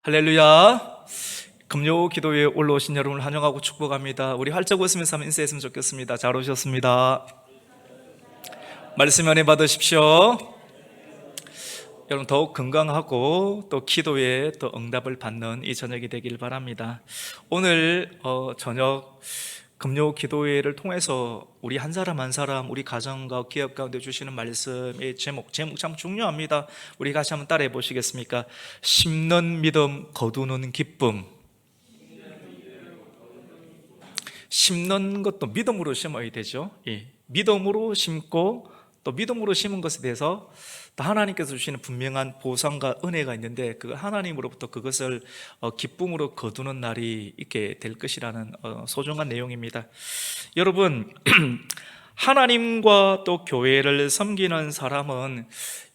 할렐루야. 금요 기도회에 올라오신 여러분을 환영하고 축복합니다. 우리 활짝 웃으면서 한번 인사했으면 좋겠습니다. 잘 오셨습니다. 말씀 연애 받으십시오. 여러분 더욱 건강하고 또 기도에 또 응답을 받는 이 저녁이 되길 바랍니다. 오늘 저녁 금요 기도회를 통해서 우리 한 사람 한 사람 우리 가정과 기업 가운데 주시는 말씀의 제목 참 중요합니다. 우리 같이 한번 따라해 보시겠습니까? 심는 믿음 거두는 기쁨. 심는 것도 믿음으로 심어야 되죠. 믿음으로 심고 또 믿음으로 심은 것에 대해서 또 하나님께서 주시는 분명한 보상과 은혜가 있는데 그 하나님으로부터 그것을 기쁨으로 거두는 날이 있게 될 것이라는 소중한 내용입니다. 여러분, 하나님과 또 교회를 섬기는 사람은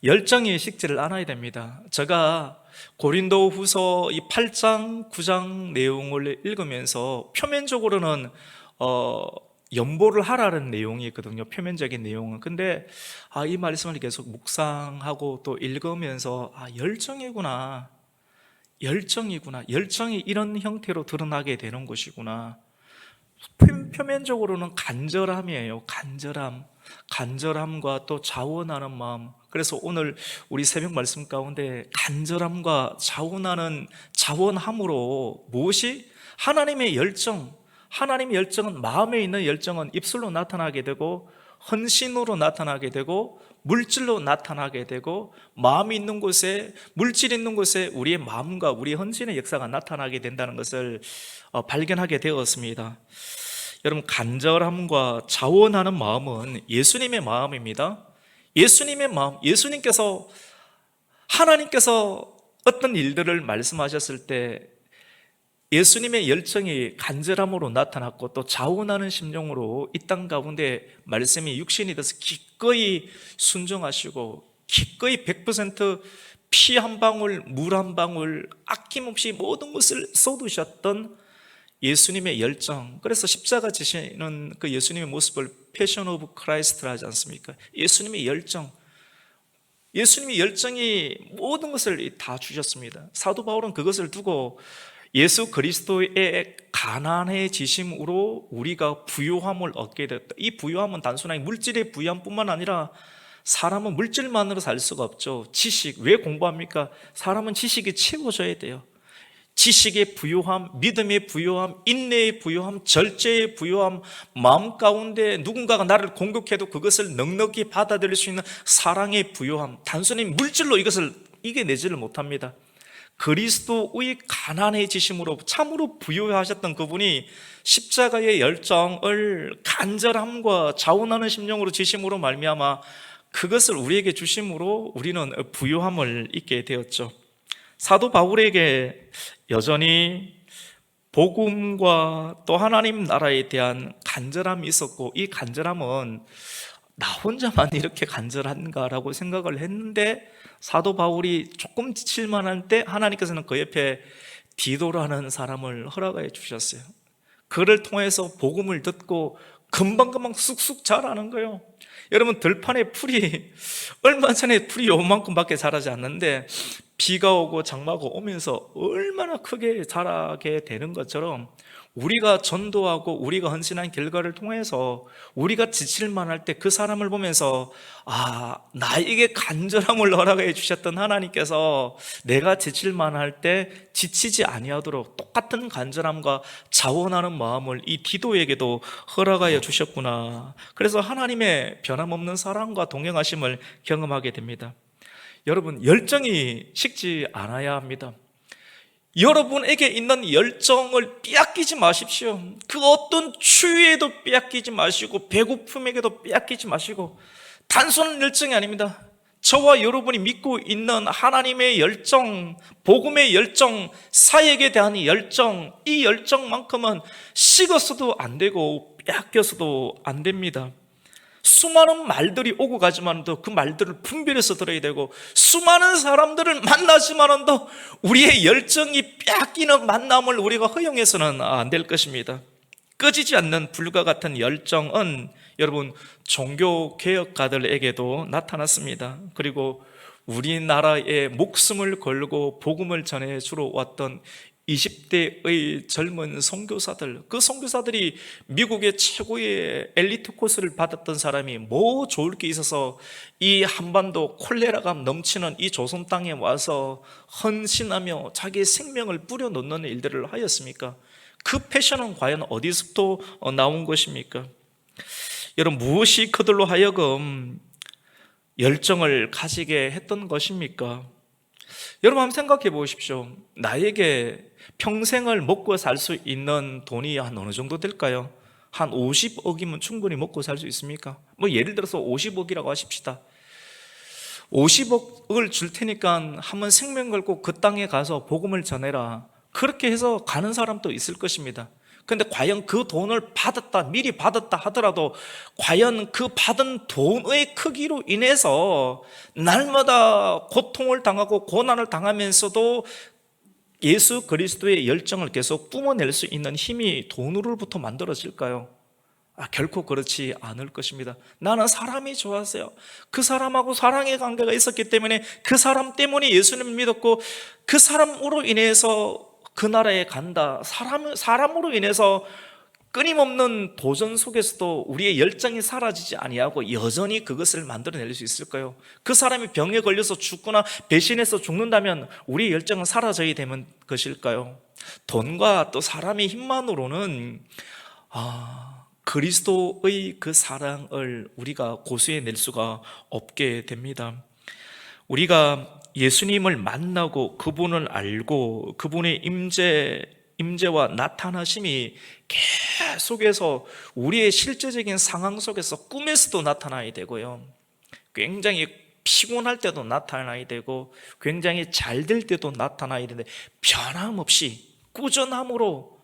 열정이 식지를 않아야 됩니다. 제가 고린도 후서 이 8장 9장 내용을 읽으면서 표면적으로는 연보를 하라는 내용이 있거든요. 표면적인 내용은. 근데 이 말씀을 계속 묵상하고 또 읽으면서 열정이구나. 열정이 이런 형태로 드러나게 되는 것이구나. 표면적으로는 간절함이에요. 간절함과 또 자원하는 마음. 그래서 오늘 우리 새벽 말씀 가운데 간절함과 자원함으로 무엇이? 하나님의 열정은 마음에 있는 열정은 입술로 나타나게 되고 헌신으로 나타나게 되고 물질로 나타나게 되고 마음이 있는 곳에, 물질이 있는 곳에 우리의 마음과 우리의 헌신의 역사가 나타나게 된다는 것을 발견하게 되었습니다. 여러분, 간절함과 자원하는 마음은 예수님의 마음입니다. 예수님의 마음, 하나님께서 어떤 일들을 말씀하셨을 때 예수님의 열정이 간절함으로 나타났고 또 자원하는 심령으로 이 땅 가운데 말씀이 육신이 돼서 기꺼이 순종하시고 기꺼이 100% 피 한 방울, 물 한 방울 아낌없이 모든 것을 쏟으셨던 예수님의 열정. 그래서 십자가 지시는 그 예수님의 모습을 패션 오브 크라이스트라 하지 않습니까? 예수님의 열정이 모든 것을 다 주셨습니다. 사도 바울은 그것을 두고 예수 그리스도의 가난해지심으로 우리가 부요함을 얻게 됐다. 이 부요함은 단순하게 물질의 부요함뿐만 아니라 사람은 물질만으로 살 수가 없죠. 지식, 왜 공부합니까? 사람은 지식이 채워져야 돼요. 지식의 부요함, 믿음의 부요함, 인내의 부요함, 절제의 부요함, 마음 가운데 누군가가 나를 공격해도 그것을 넉넉히 받아들일 수 있는 사랑의 부요함. 단순히 물질로 이것을 이겨내지를 못합니다. 그리스도의 가난해지심으로 참으로 부요하셨던 그분이 십자가의 열정을 간절함과 자원하는 심령으로 지심으로 말미암아 그것을 우리에게 주심으로 우리는 부요함을 잊게 되었죠. 사도 바울에게 여전히 복음과 또 하나님 나라에 대한 간절함이 있었고 이 간절함은 나 혼자만 이렇게 간절한가라고 생각을 했는데 사도 바울이 조금 지칠만 할 때 하나님께서는 그 옆에 디도라는 사람을 허락해 주셨어요. 그를 통해서 복음을 듣고 금방 쑥쑥 자라는 거예요. 여러분, 들판에 풀이 얼마 전에 풀이 요만큼밖에 자라지 않는데 비가 오고 장마가 오면서 얼마나 크게 자라게 되는 것처럼 우리가 전도하고 우리가 헌신한 결과를 통해서 우리가 지칠만 할 때 그 사람을 보면서 나에게 간절함을 허락해 주셨던 하나님께서 내가 지칠만 할 때 지치지 아니하도록 똑같은 간절함과 자원하는 마음을 이 디도에게도 허락하여 주셨구나. 그래서 하나님의 변함없는 사랑과 동행하심을 경험하게 됩니다. 여러분, 열정이 식지 않아야 합니다. 여러분에게 있는 열정을 빼앗기지 마십시오. 그 어떤 추위에도 빼앗기지 마시고 배고픔에게도 빼앗기지 마시고 단순한 열정이 아닙니다. 저와 여러분이 믿고 있는 하나님의 열정, 복음의 열정, 사역에 대한 열정, 이 열정만큼은 식어서도 안 되고 빼앗겨서도 안 됩니다. 수많은 말들이 오고 가지만도 그 말들을 분별해서 들어야 되고 수많은 사람들을 만나지만도 우리의 열정이 빼앗기는 만남을 우리가 허용해서는 안 될 것입니다. 꺼지지 않는 불과 같은 열정은 여러분 종교개혁가들에게도 나타났습니다. 그리고 우리나라에 목숨을 걸고 복음을 전해 주러 왔던 20대의 젊은 선교사들, 그 선교사들이 미국의 최고의 엘리트 코스를 받았던 사람이 뭐 좋을 게 있어서 이 한반도 콜레라가 넘치는 이 조선 땅에 와서 헌신하며 자기의 생명을 뿌려놓는 일들을 하였습니까? 그 패션은 과연 어디서부터 나온 것입니까? 여러분, 무엇이 그들로 하여금 열정을 가지게 했던 것입니까? 여러분, 한번 생각해 보십시오. 나에게 평생을 먹고 살 수 있는 돈이 한 어느 정도 될까요? 한 50억이면 충분히 먹고 살 수 있습니까? 뭐 예를 들어서 50억이라고 하십시다. 50억을 줄 테니까 한번 생명 걸고 그 땅에 가서 복음을 전해라. 그렇게 해서 가는 사람도 있을 것입니다. 근데 과연 그 돈을 받았다, 미리 받았다 하더라도 과연 그 받은 돈의 크기로 인해서 날마다 고통을 당하고 고난을 당하면서도 예수 그리스도의 열정을 계속 뿜어낼 수 있는 힘이 돈으로부터 만들어질까요? 결코 그렇지 않을 것입니다. 나는 사람이 좋았어요. 그 사람하고 사랑의 관계가 있었기 때문에 그 사람 때문에 예수님을 믿었고 그 사람으로 인해서 그 나라에 간다. 사람으로 인해서 끊임없는 도전 속에서도 우리의 열정이 사라지지 아니하고 여전히 그것을 만들어낼 수 있을까요? 그 사람이 병에 걸려서 죽거나 배신해서 죽는다면 우리의 열정은 사라져야 되는 것일까요? 돈과 또 사람의 힘만으로는 그리스도의 그 사랑을 우리가 고수해낼 수가 없게 됩니다. 우리가 예수님을 만나고 그분을 알고 그분의 임재와 나타나심이 계속해서 우리의 실제적인 상황 속에서 꿈에서도 나타나야 되고요, 굉장히 피곤할 때도 나타나야 되고 굉장히 잘 될 때도 나타나야 되는데 변함없이 꾸준함으로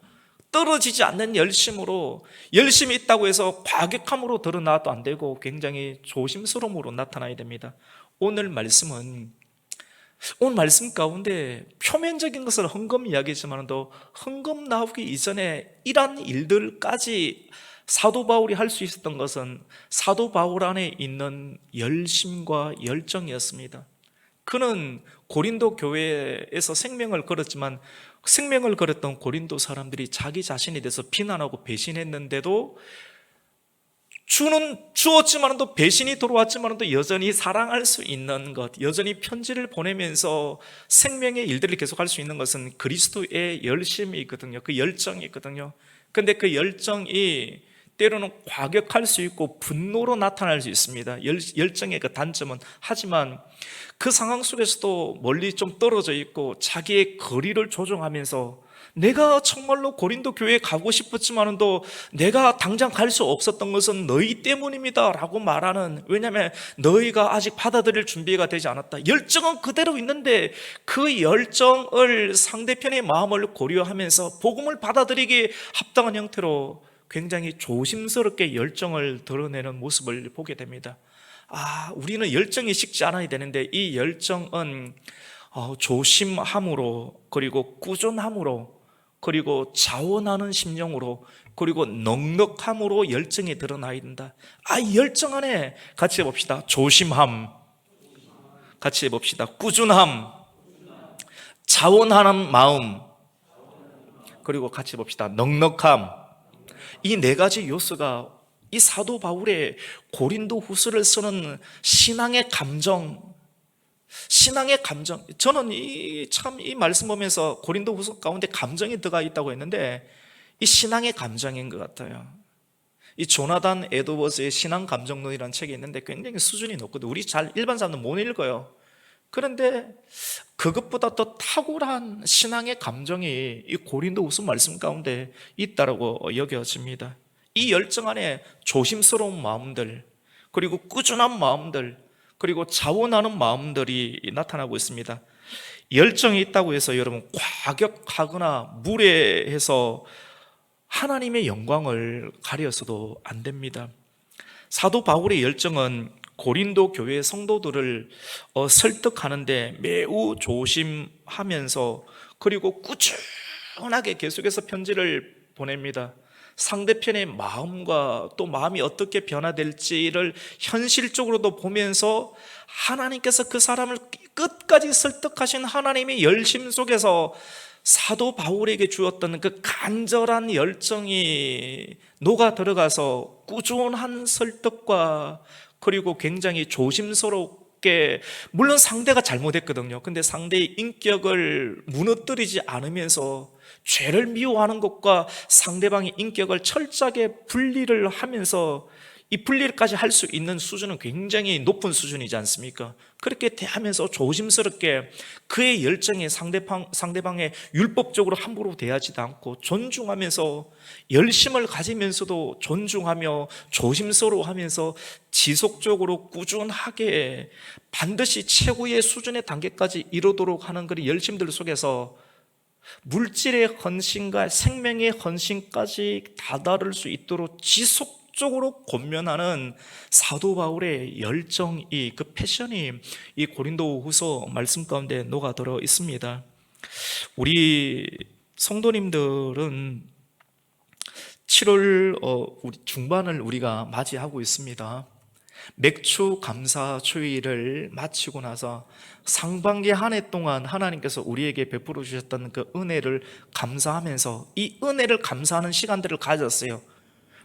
떨어지지 않는 열심으로, 열심히 있다고 해서 과격함으로 드러나도 안 되고 굉장히 조심스러움으로 나타나야 됩니다. 오늘 말씀 가운데 표면적인 것을 헌금 이야기지만도 헌금 나오기 이전에 이러한 일들까지 사도 바울이 할 수 있었던 것은 사도 바울 안에 있는 열심과 열정이었습니다. 그는 고린도 교회에서 생명을 걸었지만 생명을 걸었던 고린도 사람들이 자기 자신에 대해서 비난하고 배신했는데도 주었지만도 배신이 들어왔지만도 여전히 사랑할 수 있는 것, 여전히 편지를 보내면서 생명의 일들을 계속할 수 있는 것은 그리스도의 열심이 있거든요. 그 열정이 있거든요. 근데 그 열정이 때로는 과격할 수 있고 분노로 나타날 수 있습니다. 열정의 그 단점은. 하지만 그 상황 속에서도 멀리 좀 떨어져 있고 자기의 거리를 조정하면서 내가 정말로 고린도 교회에 가고 싶었지만도 내가 당장 갈 수 없었던 것은 너희 때문입니다 라고 말하는, 왜냐하면 너희가 아직 받아들일 준비가 되지 않았다. 열정은 그대로 있는데 그 열정을 상대편의 마음을 고려하면서 복음을 받아들이기 합당한 형태로 굉장히 조심스럽게 열정을 드러내는 모습을 보게 됩니다. 우리는 열정이 식지 않아야 되는데 이 열정은 조심함으로, 그리고 꾸준함으로, 그리고 자원하는 심령으로, 그리고 넉넉함으로 열정이 드러나야 된다. 이 열정 안에 같이 해봅시다. 조심함, 같이 해봅시다. 꾸준함, 자원하는 마음, 그리고 같이 해봅시다. 넉넉함. 이 네 가지 요소가 이 사도 바울의 고린도 후서를 쓰는 신앙의 감정, 저는 이 말씀 보면서 고린도 후서 가운데 감정이 들어가 있다고 했는데 이 신앙의 감정인 것 같아요. 이 조나단 에드워즈의 신앙 감정론이라는 책이 있는데 굉장히 수준이 높거든요. 우리 일반 사람들은 못 읽어요. 그런데 그것보다 더 탁월한 신앙의 감정이 이 고린도 후서 말씀 가운데 있다고 여겨집니다. 이 열정 안에 조심스러운 마음들, 그리고 꾸준한 마음들, 그리고 자원하는 마음들이 나타나고 있습니다. 열정이 있다고 해서 여러분 과격하거나 무례해서 하나님의 영광을 가려서도 안 됩니다. 사도 바울의 열정은 고린도 교회 성도들을 설득하는데 매우 조심하면서, 그리고 꾸준하게 계속해서 편지를 보냅니다. 상대편의 마음과 또 마음이 어떻게 변화될지를 현실적으로도 보면서 하나님께서 그 사람을 끝까지 설득하신 하나님의 열심 속에서 사도 바울에게 주었던 그 간절한 열정이 녹아 들어가서 꾸준한 설득과 그리고 굉장히 조심스럽게, 물론 상대가 잘못했거든요. 근데 상대의 인격을 무너뜨리지 않으면서 죄를 미워하는 것과 상대방의 인격을 철저하게 분리를 하면서, 이 분리까지 할 수 있는 수준은 굉장히 높은 수준이지 않습니까? 그렇게 대하면서 조심스럽게 그의 열정에 상대방의 율법적으로 함부로 대하지도 않고 존중하면서, 열심을 가지면서도 존중하며 조심스러워하면서 지속적으로 꾸준하게 반드시 최고의 수준의 단계까지 이루도록 하는 그런 열심들 속에서 물질의 헌신과 생명의 헌신까지 다다를 수 있도록 지속적으로 권면하는 사도 바울의 열정이, 그 패션이 이 고린도후서 말씀 가운데 녹아들어 있습니다. 우리 성도님들은 7월 중반을 우리가 맞이하고 있습니다. 맥주 감사 주일을 마치고 나서 상반기 한 해 동안 하나님께서 우리에게 베풀어 주셨던 그 은혜를 감사하면서 이 은혜를 감사하는 시간들을 가졌어요.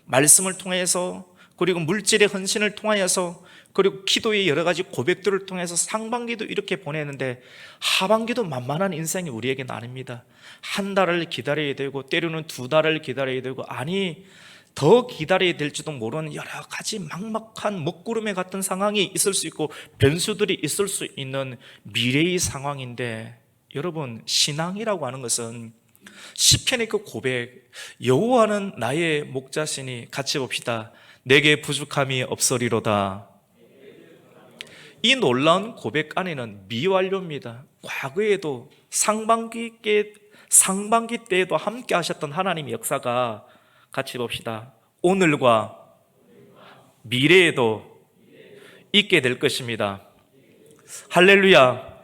말씀을 통해서, 그리고 물질의 헌신을 통하여서, 그리고 기도의 여러 가지 고백들을 통해서 상반기도 이렇게 보내는데 하반기도 만만한 인생이 우리에게는 아닙니다. 한 달을 기다려야 되고 때로는 두 달을 기다려야 되고, 아니 더 기다려야 될지도 모르는 여러 가지 막막한 먹구름에 같은 상황이 있을 수 있고 변수들이 있을 수 있는 미래의 상황인데, 여러분, 신앙이라고 하는 것은 시편의 그 고백, 여호와는 나의 목자시니, 같이 봅시다. 내게 부족함이 없으리로다. 이 놀라운 고백 안에는 미완료입니다. 과거에도 상반기 때에도 함께 하셨던 하나님의 역사가, 같이 봅시다, 오늘과 미래에도 있게 될 것입니다. 할렐루야.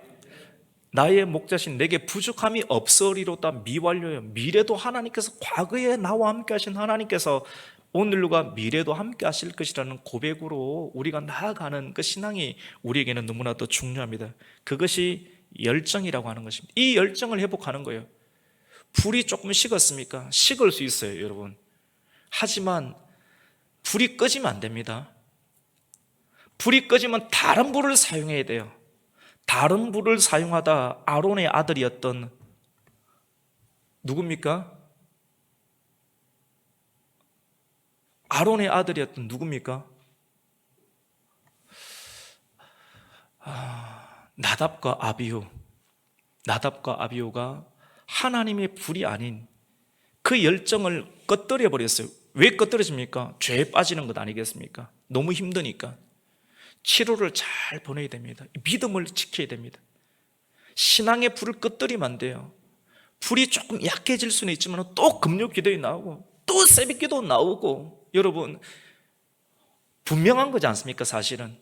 나의 목자신 내게 부족함이 없으리로다. 미완료예요. 미래도 하나님께서, 과거에 나와 함께 하신 하나님께서 오늘과 미래도 함께 하실 것이라는 고백으로 우리가 나아가는 그 신앙이 우리에게는 너무나도 중요합니다. 그것이 열정이라고 하는 것입니다. 이 열정을 회복하는 거예요. 불이 조금 식었습니까? 식을 수 있어요, 여러분. 하지만 불이 꺼지면 안 됩니다. 불이 꺼지면 다른 불을 사용해야 돼요. 다른 불을 사용하다 아론의 아들이었던, 누굽니까? 아론의 아들이었던 누굽니까? 나답과 아비후. 나답과 아비후가 하나님의 불이 아닌 그 열정을 꺼뜨려 버렸어요. 왜 꺼뜨려집니까? 죄에 빠지는 것 아니겠습니까? 너무 힘드니까. 치료를 잘 보내야 됩니다. 믿음을 지켜야 됩니다. 신앙의 불을 꺼뜨리면 안 돼요. 불이 조금 약해질 수는 있지만 또 금요 기도에 나오고 또 새벽 기도 나오고, 여러분, 분명한 거지 않습니까? 사실은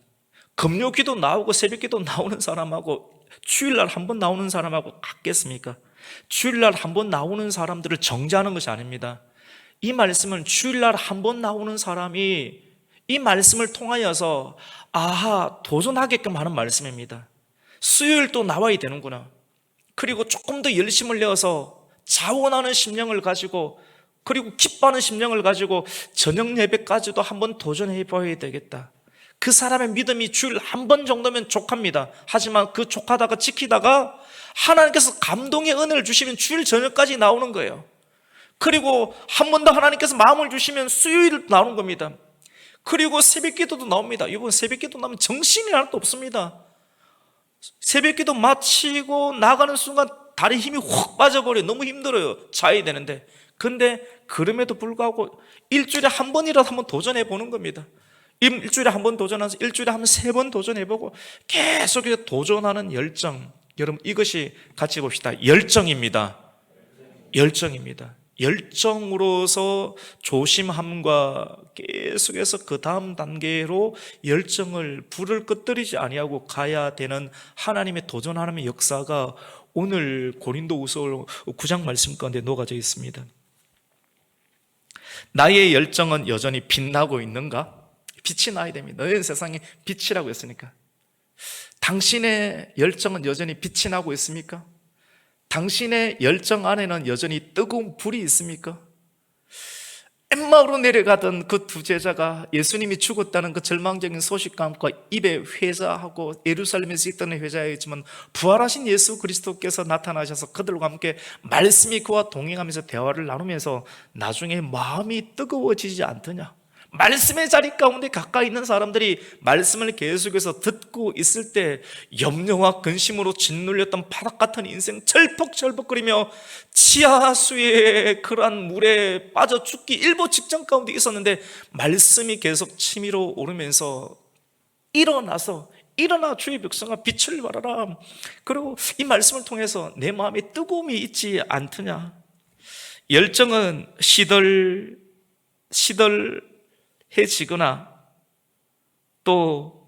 금요 기도 나오고 새벽 기도 나오는 사람하고 주일날 한 번 나오는 사람하고 같겠습니까? 주일날 한 번 나오는 사람들을 정죄하는 것이 아닙니다. 이 말씀은 주일날 한 번 나오는 사람이 이 말씀을 통하여서 아하, 도전하게끔 하는 말씀입니다. 수요일 또 나와야 되는구나. 그리고 조금 더 열심을 내어서 자원하는 심령을 가지고, 그리고 기뻐하는 심령을 가지고 저녁 예배까지도 한번 도전해 봐야 되겠다. 그 사람의 믿음이 주일 한 번 정도면 족합니다. 하지만 그 족하다가 지키다가 하나님께서 감동의 은혜를 주시면 주일 저녁까지 나오는 거예요. 그리고 한 번 더 하나님께서 마음을 주시면 수요일 나오는 겁니다. 그리고 새벽 기도도 나옵니다. 이번 새벽 기도 나오면 정신이 하나도 없습니다. 새벽 기도 마치고 나가는 순간 다리 힘이 확 빠져버려요. 너무 힘들어요. 자야 되는데. 근데 그럼에도 불구하고 일주일에 한 번이라도 한번 도전해 보는 겁니다. 일주일에 한 번 도전해서 일주일에 한 3번 도전해보고 계속해서 도전하는 열정. 여러분, 이것이 같이 봅시다. 열정입니다. 열정입니다. 열정으로서 조심함과 계속해서 그 다음 단계로 열정을, 불을 꺼뜨리지 아니하고 가야 되는 하나님의 도전하는 역사가 오늘 고린도후서 9장 말씀 가운데 녹아져 있습니다. 나의 열정은 여전히 빛나고 있는가? 빛이 나야 됩니다. 너희는 세상에 빛이라고 했으니까. 당신의 열정은 여전히 빛이 나고 있습니까? 당신의 열정 안에는 여전히 뜨거운 불이 있습니까? 엠마오로 내려가던 그 두 제자가 예수님이 죽었다는 그 절망적인 소식과 함께 입에 회자하고 예루살렘에서 있던 회자였지만 부활하신 예수 그리스도께서 나타나셔서 그들과 함께 말씀이 그와 동행하면서 대화를 나누면서 나중에 마음이 뜨거워지지 않더냐? 말씀의 자리 가운데 가까이 있는 사람들이 말씀을 계속해서 듣고 있을 때 염려와 근심으로 짓눌렸던 바닥 같은 인생 철퍽철퍽거리며 치하수의 그러한 물에 빠져 죽기 일보 직전 가운데 있었는데 말씀이 계속 치밀어 오르면서 일어나 주의 백성아 빛을 발하라. 그리고 이 말씀을 통해서 내 마음에 뜨거움이 있지 않더냐? 열정은 시들해지거나 또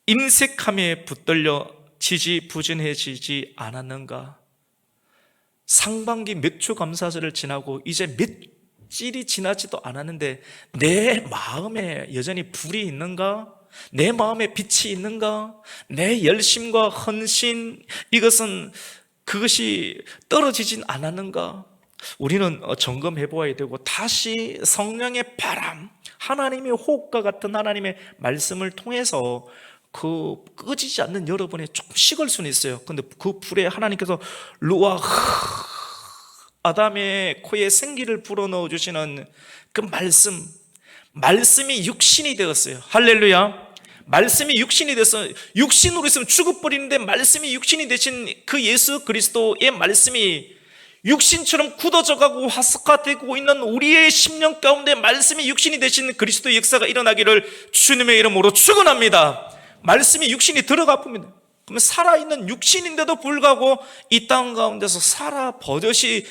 임색함에 붙들려 지지부진해지지 않았는가? 상반기 몇 초 감사절을 지나고 이제 며칠이 지나지도 않았는데 내 마음에 여전히 불이 있는가? 내 마음에 빛이 있는가? 내 열심과 헌신 그것이 떨어지진 않았는가? 우리는 점검해 보아야 되고 다시 성령의 바람, 하나님의 호흡과 같은 하나님의 말씀을 통해서 그 꺼지지 않는 여러분의 조금 식을 수는 있어요. 근데 그 불에 하나님께서 루아 아담의 코에 생기를 불어넣어 주시는 그 말씀이 육신이 되었어요. 할렐루야. 말씀이 육신이 돼서 육신으로 있으면 죽어버리는데 말씀이 육신이 되신 그 예수 그리스도의 말씀이 육신처럼 굳어져가고 화석화되고 있는 우리의 심령 가운데 말씀이 육신이 되신 그리스도의 역사가 일어나기를 주님의 이름으로 축원합니다. 말씀이 육신이 들어가 봅니다. 그러면 살아있는 육신인데도 불구하고 이 땅 가운데서 버젓이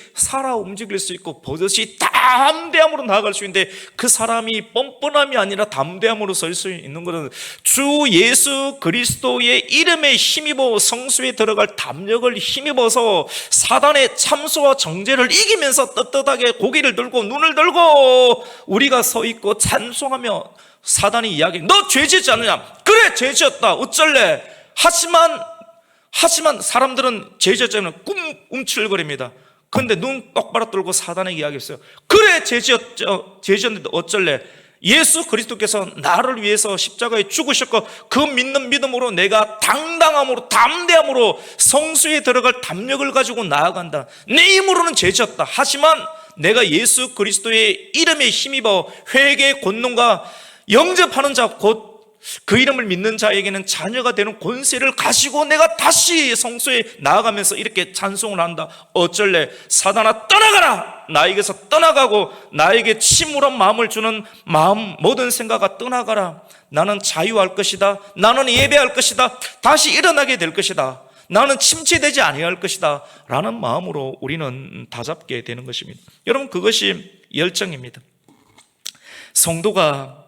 움직일 수 있고 버젓이 담대함으로 나아갈 수 있는데 그 사람이 뻔뻔함이 아니라 담대함으로 설 수 있는 것은 주 예수 그리스도의 이름에 힘입어 성수에 들어갈 담력을 힘입어서 사단의 참소와 정죄를 이기면서 떳떳하게 고개를 들고 눈을 들고 우리가 서 있고 찬송하며 사단이 이야기해. 너 죄 짓지 않느냐? 그래 죄 지었다. 어쩔래? 하지만 사람들은 죄 지었잖아요. 움찔거립니다. 그런데 눈 똑바로 뜨고 사단에게 이야기했어요. 그래 죄 지었는데 어쩔래? 예수 그리스도께서 나를 위해서 십자가에 죽으셨고 그 믿는 믿음으로 내가 당당함으로 담대함으로 성수에 들어갈 담력을 가지고 나아간다. 내 힘으로는 죄 지었다. 하지만 내가 예수 그리스도의 이름에 힘입어 회개의 권능과 영접하는 자 곧 그 이름을 믿는 자에게는 자녀가 되는 권세를 가지고 내가 다시 성소에 나아가면서 이렇게 찬송을 한다. 어쩔래? 사단아 떠나가라. 나에게서 떠나가고 나에게 침울한 마음을 주는 모든 생각아 떠나가라. 나는 자유할 것이다. 나는 예배할 것이다. 다시 일어나게 될 것이다. 나는 침체되지 아니할 것이다 라는 마음으로 우리는 다잡게 되는 것입니다. 여러분, 그것이 열정입니다. 성도가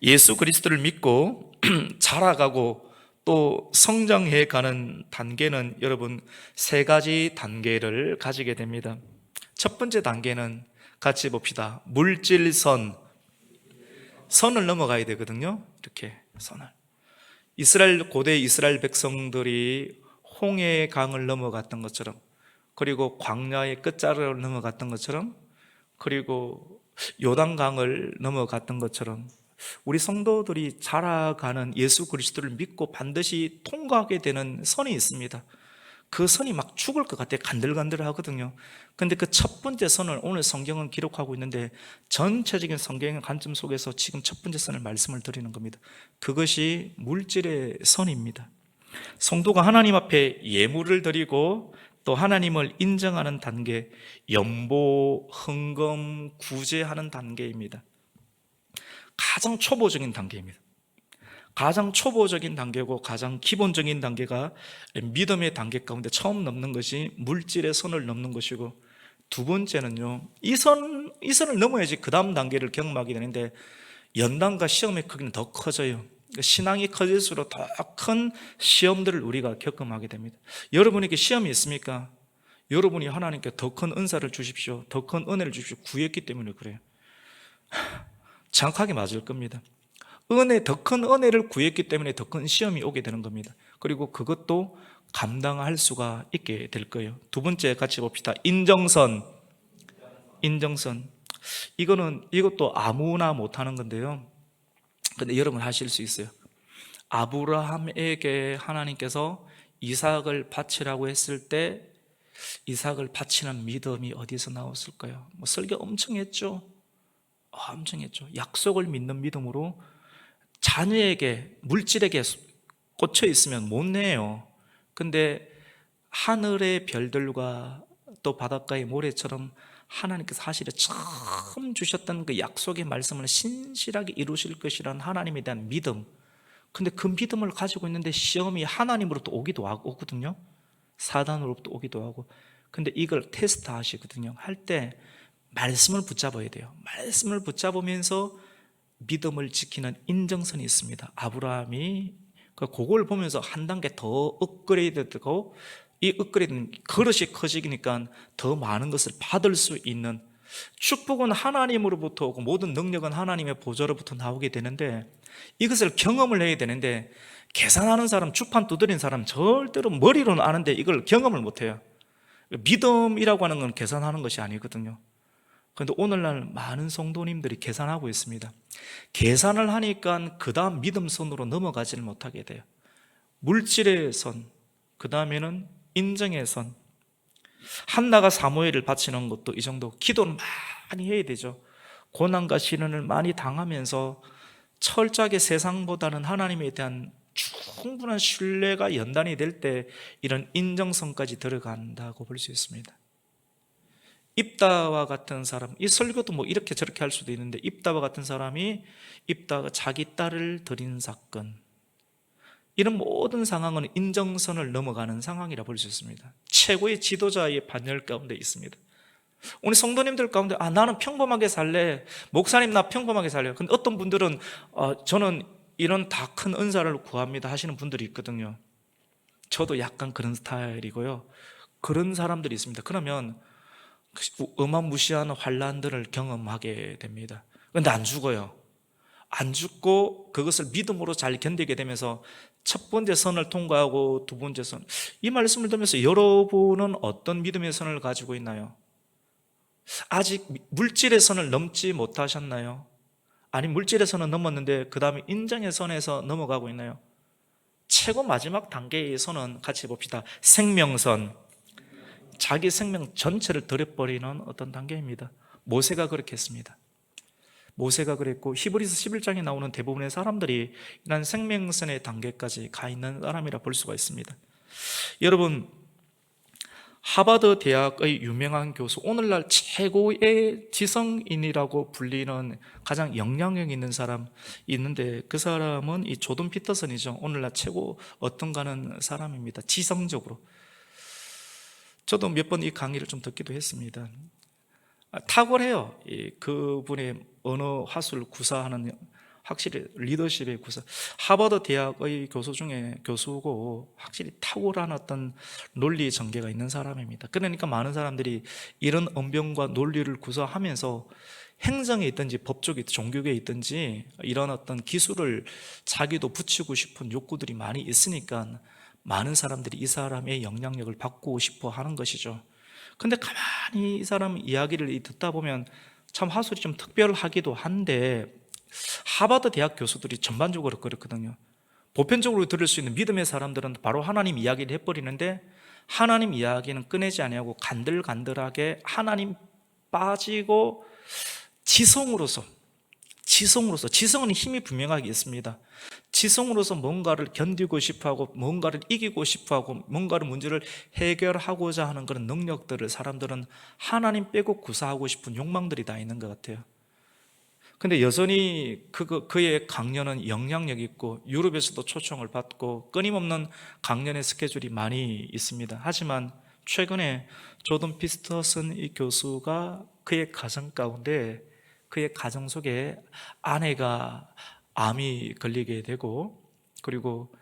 예수 그리스도를 믿고 자라가고 또 성장해 가는 단계는 여러분 세 가지 단계를 가지게 됩니다. 첫 번째 단계는 같이 봅시다. 물질선을 넘어가야 되거든요. 이렇게 선을. 고대 이스라엘 백성들이 홍해 강을 넘어갔던 것처럼, 그리고 광야의 끝자락을 넘어갔던 것처럼, 그리고 요단강을 넘어갔던 것처럼 우리 성도들이 자라가는 예수 그리스도를 믿고 반드시 통과하게 되는 선이 있습니다. 그 선이 막 죽을 것 같아요. 간들간들 하거든요. 근데 그 첫 번째 선을 오늘 성경은 기록하고 있는데 전체적인 성경의 관점 속에서 지금 첫 번째 선을 말씀을 드리는 겁니다. 그것이 물질의 선입니다. 성도가 하나님 앞에 예물을 드리고 또 하나님을 인정하는 단계, 연보, 헌금, 구제하는 단계입니다. 가장 초보적인 단계입니다. 가장 초보적인 단계고 가장 기본적인 단계가 믿음의 단계 가운데 처음 넘는 것이 물질의 선을 넘는 것이고, 두 번째는요, 이 선을 넘어야지 그 다음 단계를 경험하게 되는데 연단과 시험의 크기는 더 커져요. 신앙이 커질수록 더 큰 시험들을 우리가 경험하게 됩니다. 여러분에게 시험이 있습니까? 여러분이 하나님께 더 큰 은사를 주십시오, 더 큰 은혜를 주십시오 구했기 때문에 그래요. 정확하게 맞을 겁니다. 더 큰 은혜를 구했기 때문에 더 큰 시험이 오게 되는 겁니다. 그리고 그것도 감당할 수가 있게 될 거예요. 두 번째 같이 봅시다. 인정선. 인정선. 이것도 아무나 못하는 건데요. 근데 여러분 하실 수 있어요. 아브라함에게 하나님께서 이삭을 바치라고 했을 때 이삭을 바치는 믿음이 어디서 나왔을까요? 설교 엄청 했죠. 엄청 했죠. 약속을 믿는 믿음으로 자녀에게, 물질에게 꽂혀 있으면 못 내요. 근데 하늘의 별들과 또 바닷가의 모래처럼 하나님께서 사실에 처음 주셨던 그 약속의 말씀을 신실하게 이루실 것이라는 하나님에 대한 믿음. 근데 그 믿음을 가지고 있는데 시험이 하나님으로부터 오기도 오거든요. 사단으로부터 오기도 하고. 근데 이걸 테스트 하시거든요. 할 때 말씀을 붙잡아야 돼요. 말씀을 붙잡으면서 믿음을 지키는 인정선이 있습니다. 아브라함이 그걸 보면서 한 단계 더 업그레이드 되고, 이 업그레이드는 그릇이 커지니까 더 많은 것을 받을 수 있는, 축복은 하나님으로부터 오고 모든 능력은 하나님의 보좌로부터 나오게 되는데, 이것을 경험을 해야 되는데, 계산하는 사람, 주판 두드린 사람 절대로 머리로는 아는데 이걸 경험을 못해요. 믿음이라고 하는 건 계산하는 것이 아니거든요. 그런데 오늘날 많은 성도님들이 계산하고 있습니다. 계산을 하니까 그 다음 믿음 선으로 넘어가지를 못하게 돼요. 물질의 선, 그 다음에는 인정의 선. 한나가 사무엘을 바치는 것도 이 정도. 기도를 많이 해야 되죠. 고난과 시련을 많이 당하면서 철저하게 세상보다는 하나님에 대한 충분한 신뢰가 연단이 될 때 이런 인정성까지 들어간다고 볼 수 있습니다. 입다와 같은 사람, 이 설교도 이렇게 저렇게 할 수도 있는데, 입다와 같은 사람이 입다가 자기 딸을 들인 사건, 이런 모든 상황은 인정선을 넘어가는 상황이라 볼 수 있습니다. 최고의 지도자의 반열 가운데 있습니다. 우리 성도님들 가운데 나는 평범하게 살래, 목사님 나 평범하게 살래요. 근데 어떤 분들은 저는 이런 다 큰 은사를 구합니다 하시는 분들이 있거든요. 저도 약간 그런 스타일이고요. 그런 사람들이 있습니다. 그러면 어마무시한 환란들을 경험하게 됩니다. 그런데 안 죽어요. 안 죽고 그것을 믿음으로 잘 견디게 되면서 첫 번째 선을 통과하고 두 번째 선, 이 말씀을 들으면서 여러분은 어떤 믿음의 선을 가지고 있나요? 아직 물질의 선을 넘지 못하셨나요? 아니 물질의 선은 넘었는데 그 다음에 인정의 선에서 넘어가고 있나요? 최고 마지막 단계의 선은 같이 봅시다. 생명선. 자기 생명 전체를 들여버리는 어떤 단계입니다. 모세가 그렇게 했습니다. 모세가 그랬고, 히브리서 11장에 나오는 대부분의 사람들이 이런 생명선의 단계까지 가 있는 사람이라 볼 수가 있습니다. 여러분, 하버드 대학의 유명한 교수, 오늘날 최고의 지성인이라고 불리는 가장 영향력 있는 사람 있는데, 그 사람은 이 조던 피터슨이죠. 오늘날 최고 어떤가는 사람입니다. 지성적으로. 저도 몇 번 이 강의를 좀 듣기도 했습니다. 탁월해요. 그분의 언어 화술 구사하는, 확실히 리더십의 구사. 하버드 대학의 교수 중에 교수고 확실히 탁월한 어떤 논리 전개가 있는 사람입니다. 그러니까 많은 사람들이 이런 언변과 논리를 구사하면서 행정에 있든지 법조계, 종교계에 있든지 이런 어떤 기술을 자기도 붙이고 싶은 욕구들이 많이 있으니까 많은 사람들이 이 사람의 영향력을 받고 싶어 하는 것이죠. 근데 가만히 이 사람 이야기를 듣다 보면 참 화술이 좀 특별하기도 한데, 하버드 대학 교수들이 전반적으로 그렇거든요. 보편적으로 들을 수 있는 믿음의 사람들은 바로 하나님 이야기를 해버리는데, 하나님 이야기는 꺼내지 아니하고 간들간들하게 하나님 빠지고 지성은 힘이 분명하게 있습니다. 지성으로서 뭔가를 견디고 싶어하고 뭔가를 이기고 싶어하고 뭔가를 문제를 해결하고자 하는 그런 능력들을 사람들은 하나님 빼고 구사하고 싶은 욕망들이 다 있는 것 같아요. 근데 여전히 그의 강연은 영향력 있고 유럽에서도 초청을 받고 끊임없는 강연의 스케줄이 많이 있습니다. 하지만 최근에 조던 피터슨 이 교수가 그의 가정 가운데, 그의 가정 속에 아내가 암이 걸리게 되고, 그리고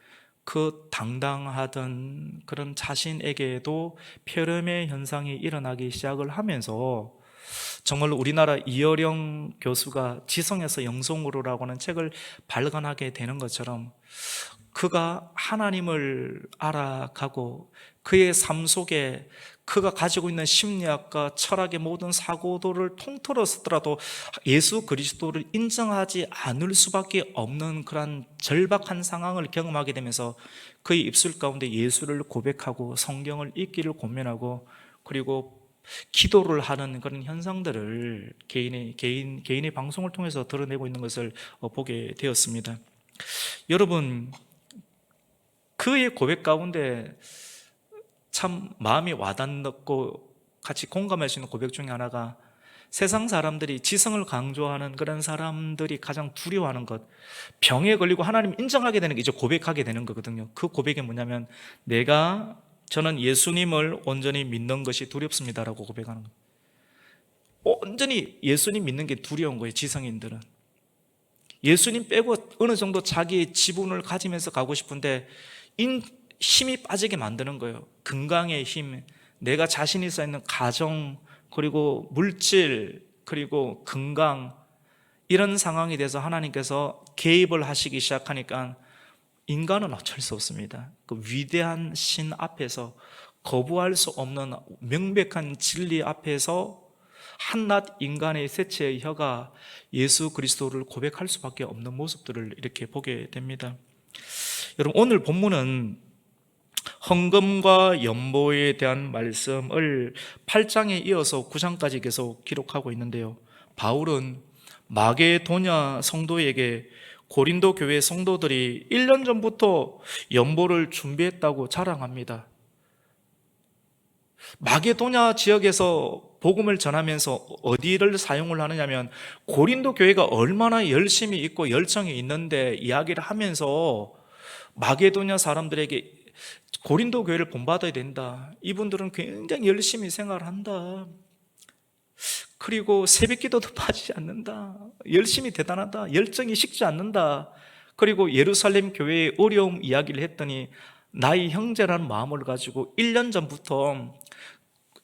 그 당당하던 그런 자신에게도 폐렴의 현상이 일어나기 시작을 하면서 정말로 우리나라 이어령 교수가 지성에서 영성으로라고 하는 책을 발간하게 되는 것처럼 그가 하나님을 알아가고 그의 삶 속에 그가 가지고 있는 심리학과 철학의 모든 사고도를 통틀어 쓰더라도 예수 그리스도를 인정하지 않을 수밖에 없는 그런 절박한 상황을 경험하게 되면서 그의 입술 가운데 예수를 고백하고 성경을 읽기를 권면하고 그리고 기도를 하는 그런 현상들을 개인의 방송을 통해서 드러내고 있는 것을 보게 되었습니다. 여러분, 그의 고백 가운데 참 마음이 와닿고 같이 공감할 수 있는 고백 중에 하나가 세상 사람들이 지성을 강조하는 그런 사람들이 가장 두려워하는 것, 병에 걸리고 하나님 인정하게 되는 게 이제 고백하게 되는 거거든요. 그 고백이 뭐냐면 저는 예수님을 온전히 믿는 것이 두렵습니다라고 고백하는 거예요. 온전히 예수님 믿는 게 두려운 거예요. 지성인들은 예수님 빼고 어느 정도 자기의 지분을 가지면서 가고 싶은데 힘이 빠지게 만드는 거예요. 건강의 힘, 내가 자신이 쌓이는 가정, 그리고 물질, 그리고 건강, 이런 상황이 돼서 하나님께서 개입을 하시기 시작하니까 인간은 어쩔 수 없습니다. 그 위대한 신 앞에서, 거부할 수 없는 명백한 진리 앞에서 한낱 인간의 세체의 혀가 예수 그리스도를 고백할 수밖에 없는 모습들을 이렇게 보게 됩니다. 여러분, 오늘 본문은 헌금과 연보에 대한 말씀을 8장에 이어서 9장까지 계속 기록하고 있는데요, 바울은 마게도냐 성도에게 고린도 교회 성도들이 1년 전부터 연보를 준비했다고 자랑합니다. 마게도냐 지역에서 복음을 전하면서 어디를 사용을 하느냐면 고린도 교회가 얼마나 열심히 있고 열정이 있는데 이야기를 하면서 마게도냐 사람들에게 고린도 교회를 본받아야 된다, 이분들은 굉장히 열심히 생활한다, 그리고 새벽 기도도 빠지지 않는다, 열심히 대단하다, 열정이 식지 않는다, 그리고 예루살렘 교회의 어려움 이야기를 했더니 나의 형제라는 마음을 가지고 1년 전부터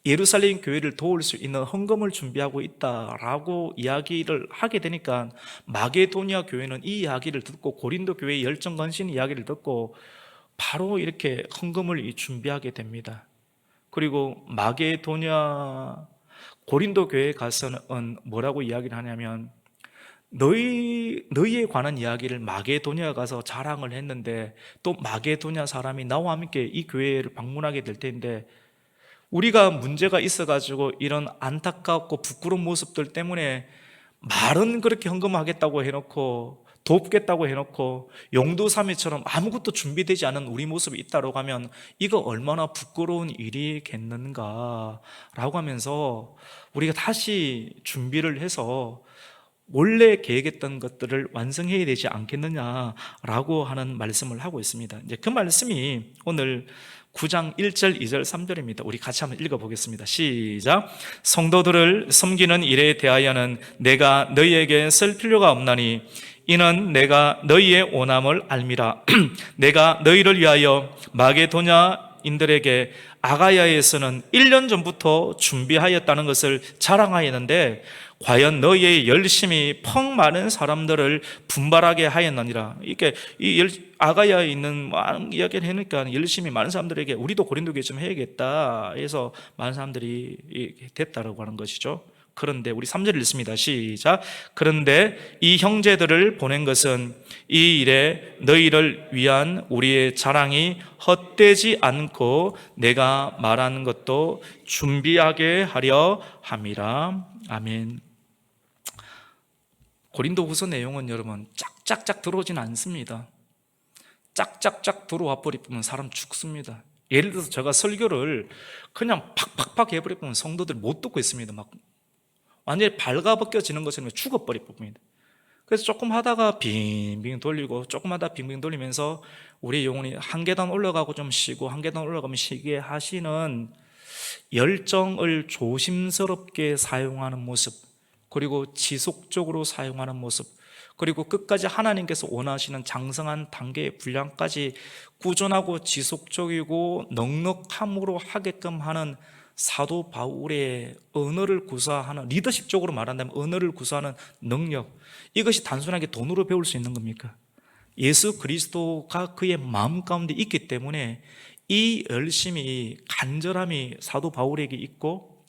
예루살렘 교회를 도울 수 있는 헌금을 준비하고 있다라고 이야기를 하게 되니까 마게도냐 교회는 이 이야기를 듣고 고린도 교회의 열정 건신 이야기를 듣고 바로 이렇게 헌금을 준비하게 됩니다. 그리고 마게도냐 고린도 교회에 가서는 뭐라고 이야기를 하냐면 너희에 관한 이야기를 마게도냐에 가서 자랑을 했는데 또 마게도냐 사람이 나와 함께 이 교회를 방문하게 될 텐데 우리가 문제가 있어가지고 이런 안타깝고 부끄러운 모습들 때문에 말은 그렇게 헌금하겠다고 해놓고 돕겠다고 해놓고 용두사미처럼 아무것도 준비되지 않은 우리 모습이 있다고 하면 이거 얼마나 부끄러운 일이겠는가 라고 하면서 우리가 다시 준비를 해서 원래 계획했던 것들을 완성해야 되지 않겠느냐라고 하는 말씀을 하고 있습니다. 이제 그 말씀이 오늘 9장 1절, 2절, 3절입니다. 우리 같이 한번 읽어보겠습니다. 시작. 성도들을 섬기는 일에 대하여는 내가 너희에게 쓸 필요가 없나니 이는 내가 너희의 원함을 알미라. 내가 너희를 위하여 마게도냐인들에게 아가야에서는 1년 전부터 준비하였다는 것을 자랑하였는데 과연 너희의 열심이 펑 마른 사람들을 분발하게 하였느니라. 이렇게 아가야에 있는 많은 이야기를 하니까 열심히 많은 사람들에게 우리도 고린도 교회 좀 해야겠다 해서 많은 사람들이 됐다라고 하는 것이죠. 그런데 우리 3절 읽습니다. 시작. 그런데 이 형제들을 보낸 것은 이 일에 너희를 위한 우리의 자랑이 헛되지 않고 내가 말하는 것도 준비하게 하려 함이라. 아멘. 고린도후서 내용은 여러분 짝짝짝 들어오진 않습니다. 짝짝짝 들어와 버리면 사람 죽습니다. 예를 들어서 제가 설교를 그냥 팍팍팍 해버리면 성도들 못 듣고 있습니다. 막 완전히 발가벗겨지는 것처럼 죽어버릴 부분입니다. 그래서 조금 하다가 빙빙 돌리고 조금 하다 빙빙 돌리면서 우리 영혼이 한 계단 올라가고 좀 쉬고 한 계단 올라가면 쉬게 하시는 열정을 조심스럽게 사용하는 모습, 그리고 지속적으로 사용하는 모습, 그리고 끝까지 하나님께서 원하시는 장성한 단계의 분량까지 꾸준하고 지속적이고 넉넉함으로 하게끔 하는 사도 바울의 언어를 구사하는, 리더십적으로 말한다면 언어를 구사하는 능력, 이것이 단순하게 돈으로 배울 수 있는 겁니까? 예수 그리스도가 그의 마음 가운데 있기 때문에 이 열심이, 간절함이 사도 바울에게 있고,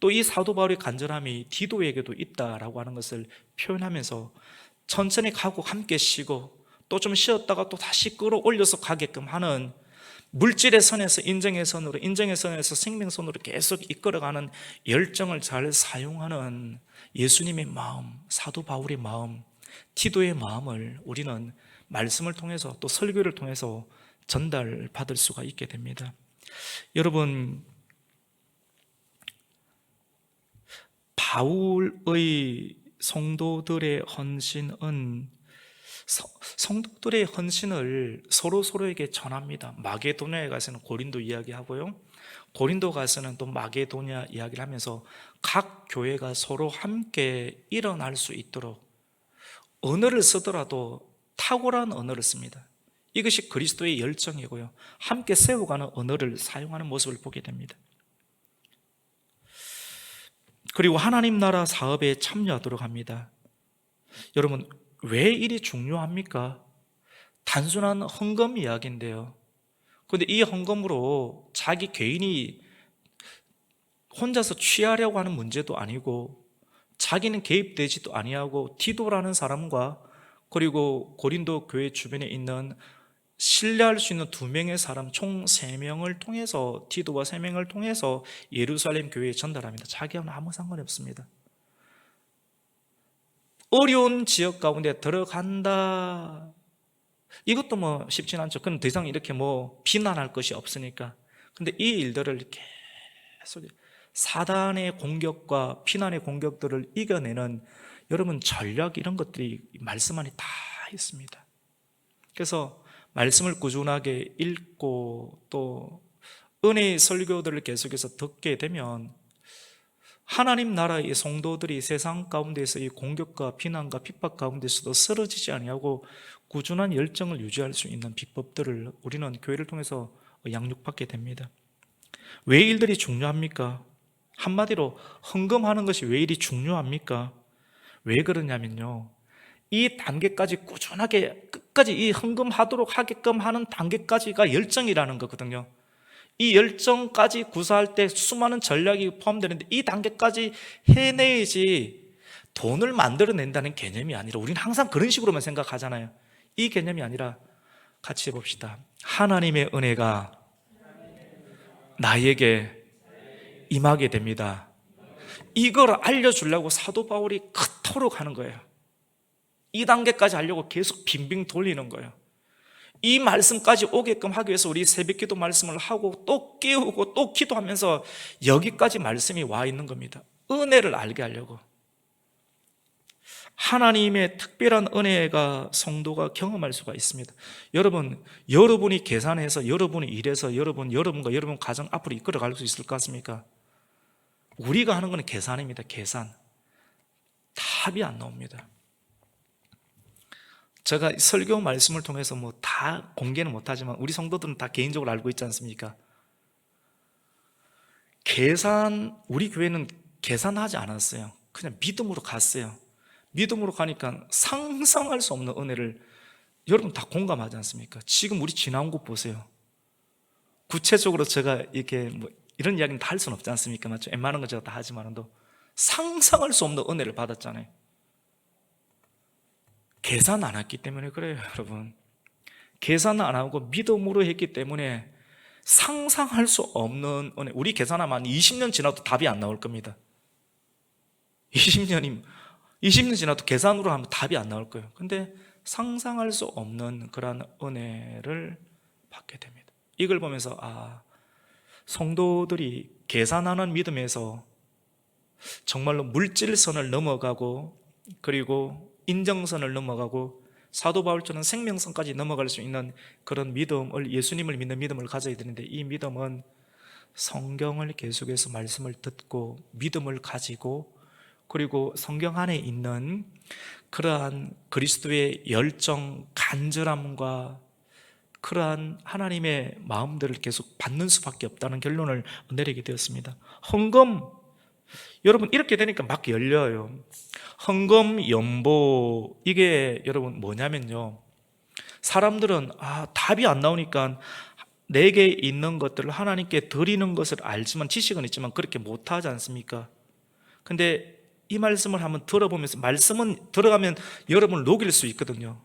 또 이 사도 바울의 간절함이 디도에게도 있다라고 하는 것을 표현하면서 천천히 가고 함께 쉬고 또 좀 쉬었다가 또 다시 끌어올려서 가게끔 하는, 물질의 선에서 인정의 선으로, 인정의 선에서 생명선으로 계속 이끌어가는 열정을 잘 사용하는 예수님의 마음, 사도 바울의 마음, 티도의 마음을 우리는 말씀을 통해서 또 설교를 통해서 전달받을 수가 있게 됩니다. 여러분, 바울의 성도들의 헌신은 성도들의 헌신을 서로에게 전합니다. 마게도냐에 가서는 고린도 이야기하고요, 고린도 가서는 또 마게도냐 이야기를 하면서 각 교회가 서로 함께 일어날 수 있도록 언어를 쓰더라도 탁월한 언어를 씁니다. 이것이 그리스도의 열정이고요, 함께 세워가는 언어를 사용하는 모습을 보게 됩니다. 그리고 하나님 나라 사업에 참여하도록 합니다. 여러분, 왜 일이 중요합니까? 단순한 헌금 이야기인데요, 그런데 이 헌금으로 자기 개인이 혼자서 취하려고 하는 문제도 아니고, 자기는 개입되지도 아니하고 디도라는 사람과 그리고 고린도 교회 주변에 있는 신뢰할 수 있는 2명의 사람, 총 3명을 통해서, 디도와 3명을 통해서 예루살렘 교회에 전달합니다. 자기와는 아무 상관이 없습니다. 어려운 지역 가운데 들어간다, 이것도 뭐 쉽진 않죠. 그럼 더 이상 이렇게 뭐 비난할 것이 없으니까. 근데 이 일들을 계속 사단의 공격과 비난의 공격들을 이겨내는, 여러분, 전략, 이런 것들이 말씀 안에 다 있습니다. 그래서 말씀을 꾸준하게 읽고 또 은혜의 설교들을 계속해서 듣게 되면 하나님 나라의 성도들이 세상 가운데서 이 공격과 비난과 핍박 가운데서도 쓰러지지 아니하고 꾸준한 열정을 유지할 수 있는 비법들을 우리는 교회를 통해서 양육받게 됩니다. 왜 일들이 중요합니까? 한마디로 헌금하는 것이 왜 일이 중요합니까? 왜 그러냐면요, 이 단계까지 꾸준하게 끝까지 이 헌금하도록 하게끔 하는 단계까지가 열정이라는 거거든요. 이 열정까지 구사할 때 수많은 전략이 포함되는데, 이 단계까지 해내야지 돈을 만들어낸다는 개념이 아니라, 우리는 항상 그런 식으로만 생각하잖아요. 이 개념이 아니라 같이 해봅시다. 하나님의 은혜가 나에게 임하게 됩니다. 이걸 알려주려고 사도 바울이 그토록 하는 거예요. 이 단계까지 하려고 계속 빙빙 돌리는 거예요. 이 말씀까지 오게끔 하기 위해서 우리 새벽기도 말씀을 하고 또 깨우고 또 기도하면서 여기까지 말씀이 와 있는 겁니다. 은혜를 알게 하려고. 하나님의 특별한 은혜가 성도가 경험할 수가 있습니다. 여러분, 여러분이 계산해서, 여러분이 일해서 여러분과 여러분 가정 앞으로 이끌어갈 수 있을 것 같습니까? 우리가 하는 것은 계산입니다. 계산. 답이 안 나옵니다. 제가 설교 말씀을 통해서 뭐 다 공개는 못하지만 우리 성도들은 다 개인적으로 알고 있지 않습니까? 우리 교회는 계산하지 않았어요. 그냥 믿음으로 갔어요. 믿음으로 가니까 상상할 수 없는 은혜를, 여러분 다 공감하지 않습니까? 지금 우리 지나온 곳 보세요. 구체적으로 제가 이렇게 뭐 이런 이야기는 다 할 수는 없지 않습니까? 맞죠? 웬만한 건 제가 다 하지만도 상상할 수 없는 은혜를 받았잖아요. 계산 안 했기 때문에 그래요, 여러분. 계산 안 하고 믿음으로 했기 때문에 상상할 수 없는 은혜. 우리 계산하면 20년 지나도 답이 안 나올 겁니다. 20년 지나도 계산으로 하면 답이 안 나올 거예요. 근데 상상할 수 없는 그러한 은혜를 받게 됩니다. 이걸 보면서 성도들이 계산하는 믿음에서 정말로 물질선을 넘어가고, 그리고 인정선을 넘어가고, 사도 바울처럼 생명선까지 넘어갈 수 있는 그런 믿음을, 예수님을 믿는 믿음을 가져야 되는데, 이 믿음은 성경을 계속해서 말씀을 듣고 믿음을 가지고, 그리고 성경 안에 있는 그러한 그리스도의 열정, 간절함과 그러한 하나님의 마음들을 계속 받는 수밖에 없다는 결론을 내리게 되었습니다. 헌금, 여러분 이렇게 되니까 막 열려요. 헌금, 연보, 이게 여러분 뭐냐면요, 사람들은 답이 안 나오니까 내게 있는 것들을 하나님께 드리는 것을 알지만, 지식은 있지만 그렇게 못하지 않습니까? 근데 이 말씀을 한번 들어보면서, 말씀은 들어가면 여러분을 녹일 수 있거든요.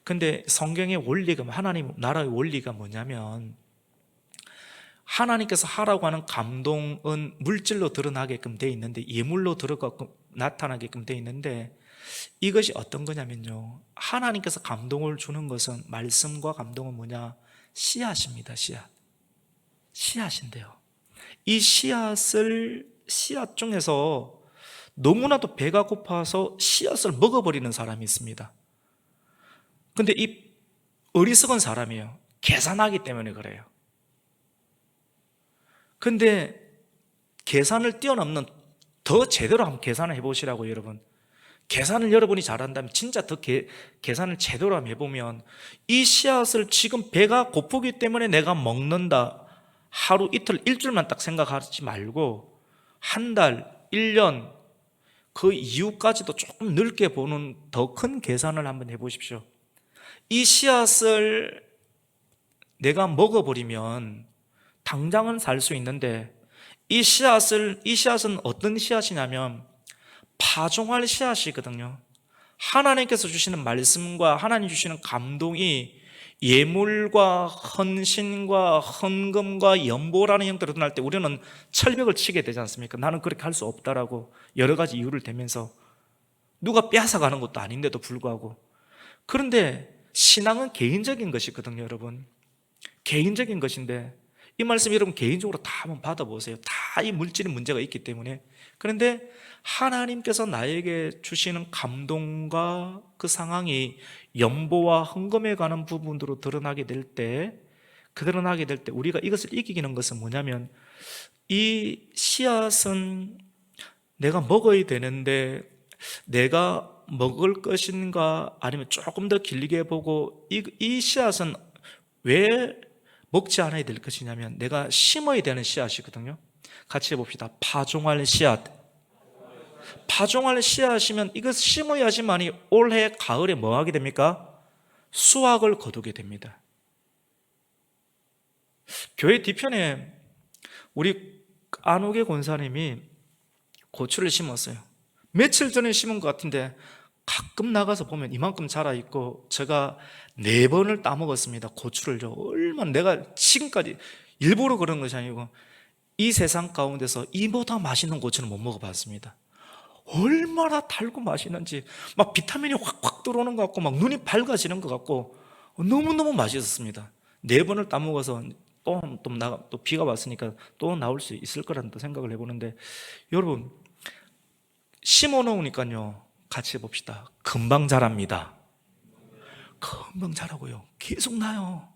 근데 성경의 원리가, 하나님 나라의 원리가 뭐냐면, 하나님께서 하라고 하는 감동은 물질로 드러나게끔 돼 있는데, 예물로 나타나게끔 돼 있는데, 이것이 어떤 거냐면요, 하나님께서 감동을 주는 것은, 말씀과 감동은 뭐냐? 씨앗입니다. 씨앗인데요, 이 씨앗 중에서 너무나도 배가 고파서 씨앗을 먹어버리는 사람이 있습니다. 근데 이 어리석은 사람이에요. 계산하기 때문에 그래요. 근데 계산을 뛰어넘는, 더 제대로 한번 계산을 해보시라고. 여러분, 계산을 여러분이 잘한다면, 진짜 더 계산을 제대로 한번 해보면, 이 씨앗을 지금 배가 고프기 때문에 내가 먹는다, 하루 이틀 일주일만 딱 생각하지 말고 한 달, 1년, 그 이후까지도 조금 넓게 보는 더 큰 계산을 한번 해보십시오. 이 씨앗을 내가 먹어버리면 당장은 살 수 있는데, 이 씨앗은 어떤 씨앗이냐면 파종할 씨앗이거든요. 하나님께서 주시는 말씀과 하나님 주시는 감동이 예물과 헌신과 헌금과 연보라는 형태로 드러날 때 우리는 철벽을 치게 되지 않습니까? 나는 그렇게 할 수 없다라고 여러 가지 이유를 대면서, 누가 빼앗아가는 것도 아닌데도 불구하고. 그런데 신앙은 개인적인 것이거든요. 여러분, 개인적인 것인데, 이 말씀 여러분 개인적으로 다 한번 받아보세요. 다 이 물질의 문제가 있기 때문에. 그런데 하나님께서 나에게 주시는 감동과 그 상황이 연보와 헌금에 관한 부분으로 드러나게 될 때, 우리가 이것을 이기는 것은 뭐냐면, 이 씨앗은 내가 먹어야 되는데 내가 먹을 것인가, 아니면 조금 더 길게 보고 이 씨앗은 왜 먹지 않아야 될 것이냐면, 내가 심어야 되는 씨앗이거든요. 같이 해봅시다. 파종할 씨앗. 파종할 씨앗이면 이것 심어야지만이 올해 가을에 뭐 하게 됩니까? 수확을 거두게 됩니다. 교회 뒤편에 우리 안옥의 권사님이 고추를 심었어요. 며칠 전에 심은 것 같은데 가끔 나가서 보면 이만큼 자라있고, 제가 4번을 따먹었습니다. 고추를요. 얼마나, 내가 지금까지 일부러 그런 것이 아니고 이 세상 가운데서 이보다 맛있는 고추는 못 먹어봤습니다. 얼마나 달고 맛있는지, 막 비타민이 확확 들어오는 것 같고, 막 눈이 밝아지는 것 같고, 너무너무 맛있었습니다. 4번을 따먹어서 또 비가 왔으니까 또 나올 수 있을 거라는 생각을 해보는데, 여러분, 심어 놓으니까요, 같이 해봅시다. 금방 자랍니다. 금방 자라고요. 계속 나요.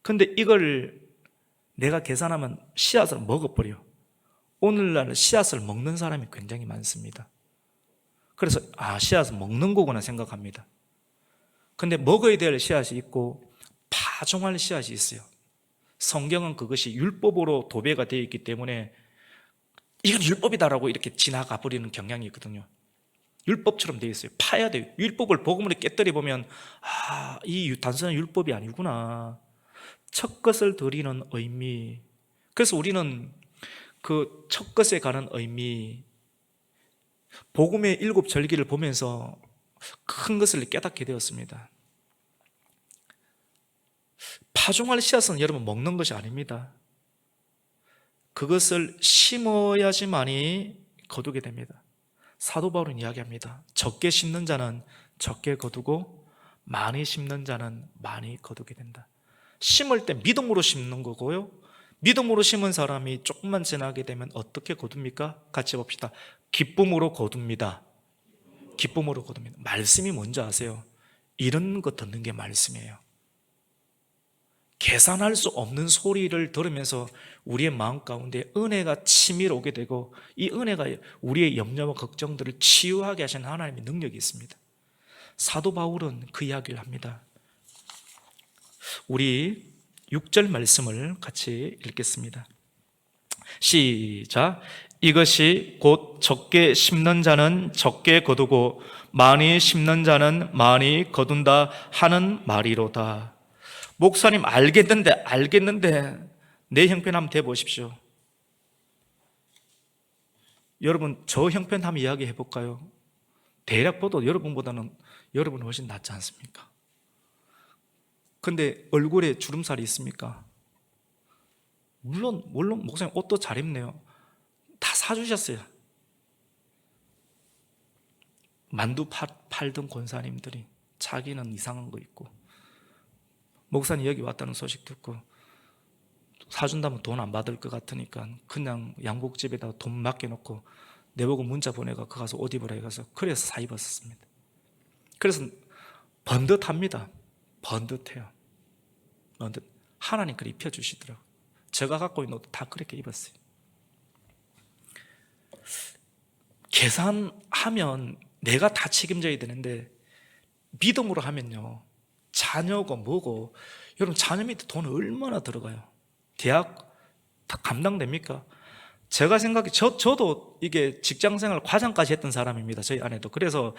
근데 이걸 내가 계산하면 씨앗을 먹어버려. 오늘날 씨앗을 먹는 사람이 굉장히 많습니다. 그래서 씨앗을 먹는 거구나 생각합니다. 근데 먹어야 될 씨앗이 있고 파종할 씨앗이 있어요. 성경은 그것이 율법으로 도배가 되어 있기 때문에 이건 율법이다라고 이렇게 지나가 버리는 경향이 있거든요. 율법처럼 되어 있어요. 파야 돼요. 율법을 복음으로 깨뜨려 보면, 이 단순한 율법이 아니구나. 첫 것을 드리는 의미. 그래서 우리는 그 첫 것에 관한 의미, 복음의 7절기를 보면서 큰 것을 깨닫게 되었습니다. 파종할 씨앗은 여러분 먹는 것이 아닙니다. 그것을 심어야지만이 거두게 됩니다. 사도 바울은 이야기합니다. 적게 심는 자는 적게 거두고 많이 심는 자는 많이 거두게 된다. 심을 때 믿음으로 심는 거고요, 믿음으로 심은 사람이 조금만 지나게 되면 어떻게 거둡니까? 같이 봅시다. 기쁨으로 거둡니다. 기쁨으로 거둡니다. 말씀이 뭔지 아세요? 이런 거 듣는 게 말씀이에요. 계산할 수 없는 소리를 들으면서 우리의 마음 가운데 은혜가 치밀어 오게 되고, 이 은혜가 우리의 염려와 걱정들을 치유하게 하시는 하나님의 능력이 있습니다. 사도 바울은 그 이야기를 합니다. 우리 6절 말씀을 같이 읽겠습니다. 시작. 이것이 곧 적게 심는 자는 적게 거두고 많이 심는 자는 많이 거둔다 하는 말이로다. 목사님, 알겠는데 내 형편 한번 대보십시오. 여러분, 저 형편 한번 이야기해 볼까요? 대략 봐도 여러분보다는 여러분이 훨씬 낫지 않습니까? 근데 얼굴에 주름살이 있습니까? 물론 목사님 옷도 잘 입네요. 다 사주셨어요. 만두 팔던 권사님들이 자기는 이상한 거 있고, 목사님 여기 왔다는 소식 듣고 사준다면 돈 안 받을 것 같으니까 그냥 양복집에다 돈 맡겨놓고 내보고 문자 보내가 그 가서 옷 입으라 해가서 그래서 사 입었습니다. 그래서 번듯합니다. 번듯해요. 하나님 그렇게 입혀주시더라고요. 제가 갖고 있는 옷도 다 그렇게 입었어요. 계산하면 내가 다 책임져야 되는데 믿음으로 하면요, 자녀고 뭐고, 여러분 자녀 밑에 돈 얼마나 들어가요? 대학 다 감당됩니까? 제가 생각해, 저도 이게 직장생활 과장까지 했던 사람입니다. 저희 아내도. 그래서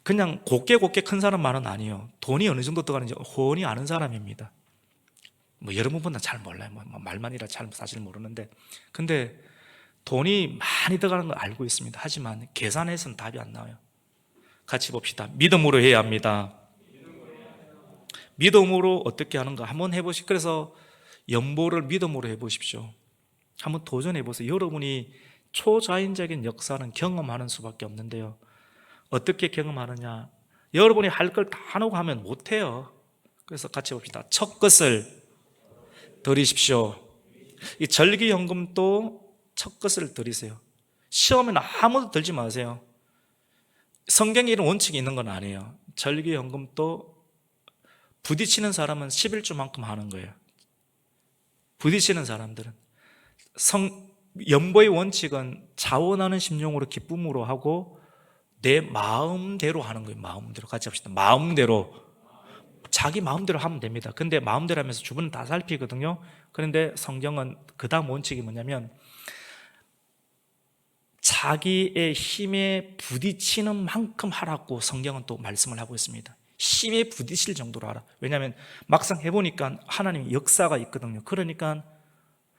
그냥 곱게 큰 사람만은 아니에요. 돈이 어느 정도 들어가는지 훤히 아는 사람입니다. 뭐 여러분보다 잘 몰라요. 뭐 말만이라 잘 사실 모르는데, 근데 돈이 많이 들어가는 걸 알고 있습니다. 하지만 계산해서는 답이 안 나와요. 같이 봅시다. 믿음으로 해야 합니다. 믿음으로 어떻게 하는가 한번 해보시죠. 그래서 연보를 믿음으로 해보십시오. 한번 도전해보세요. 여러분이 초자연적인 역사는 경험하는 수밖에 없는데요, 어떻게 경험하느냐? 여러분이 할 걸 다 놓고 하면 못해요. 그래서 같이 봅시다. 첫 것을 드리십시오. 이 절기연금도 첫 것을 드리세요. 시험에는 아무도 들지 마세요. 성경에 이런 원칙이 있는 건 아니에요. 절기연금도 부딪히는 사람은 11조만큼 하는 거예요. 부딪히는 사람들은. 연보의 원칙은 자원하는 심령으로 기쁨으로 하고 내 마음대로 하는 거예요. 마음대로. 같이 합시다. 마음대로. 자기 마음대로 하면 됩니다. 근데 마음대로 하면서 주변은 다 살피거든요. 그런데 성경은 그 다음 원칙이 뭐냐면 자기의 힘에 부딪히는 만큼 하라고 성경은 또 말씀을 하고 있습니다. 힘에 부딪힐 정도로 하라. 왜냐하면 막상 해보니까 하나님의 역사가 있거든요. 그러니까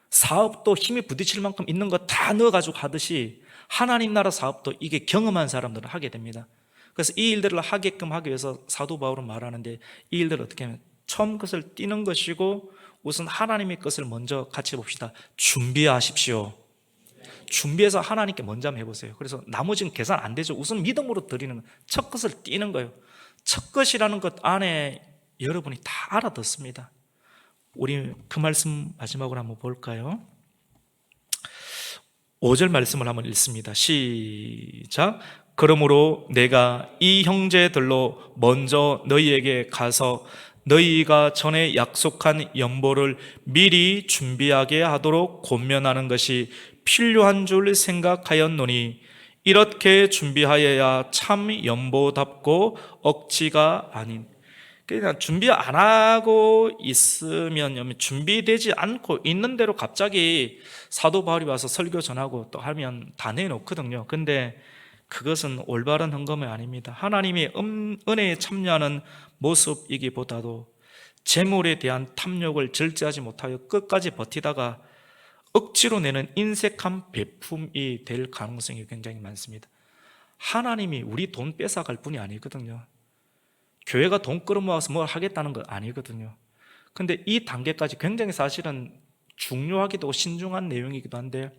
사업도 힘에 부딪힐 만큼 있는 거 다 넣어가지고 하듯이 하나님 나라 사업도 이게 경험한 사람들은 하게 됩니다. 그래서 이 일들을 하게끔 하기 위해서 사도 바울은 말하는데, 이 일들을 어떻게 하면 처음 것을 띠는 것이고 우선 하나님의 것을 먼저 같이 봅시다. 준비하십시오. 준비해서 하나님께 먼저 한번 해보세요. 그래서 나머지는 계산 안 되죠. 우선 믿음으로 드리는 첫 것을 띠는 거예요. 첫 것이라는 것 안에 여러분이 다 알아듣습니다. 우리 그 말씀 마지막으로 한번 볼까요? 5절 말씀을 한번 읽습니다. 시작. 그러므로 내가 이 형제들로 먼저 너희에게 가서 너희가 전에 약속한 연보를 미리 준비하게 하도록 권면하는 것이 필요한 줄 생각하였노니 이렇게 준비하여야 참 연보답고 억지가 아닌. 그냥 준비 안 하고 있으면, 준비되지 않고 있는 대로 갑자기 사도 바울이 와서 설교 전하고 또 하면 다 내놓거든요. 근데 그것은 올바른 헌금이 아닙니다. 하나님의 은혜에 참여하는 모습이기보다도 재물에 대한 탐욕을 절제하지 못하여 끝까지 버티다가 억지로 내는 인색한 베품이 될 가능성이 굉장히 많습니다. 하나님이 우리 돈 뺏어갈 뿐이 아니거든요. 교회가 돈 끌어모아서 뭘 하겠다는 거 아니거든요. 근데 이 단계까지 굉장히 사실은 중요하기도 신중한 내용이기도 한데,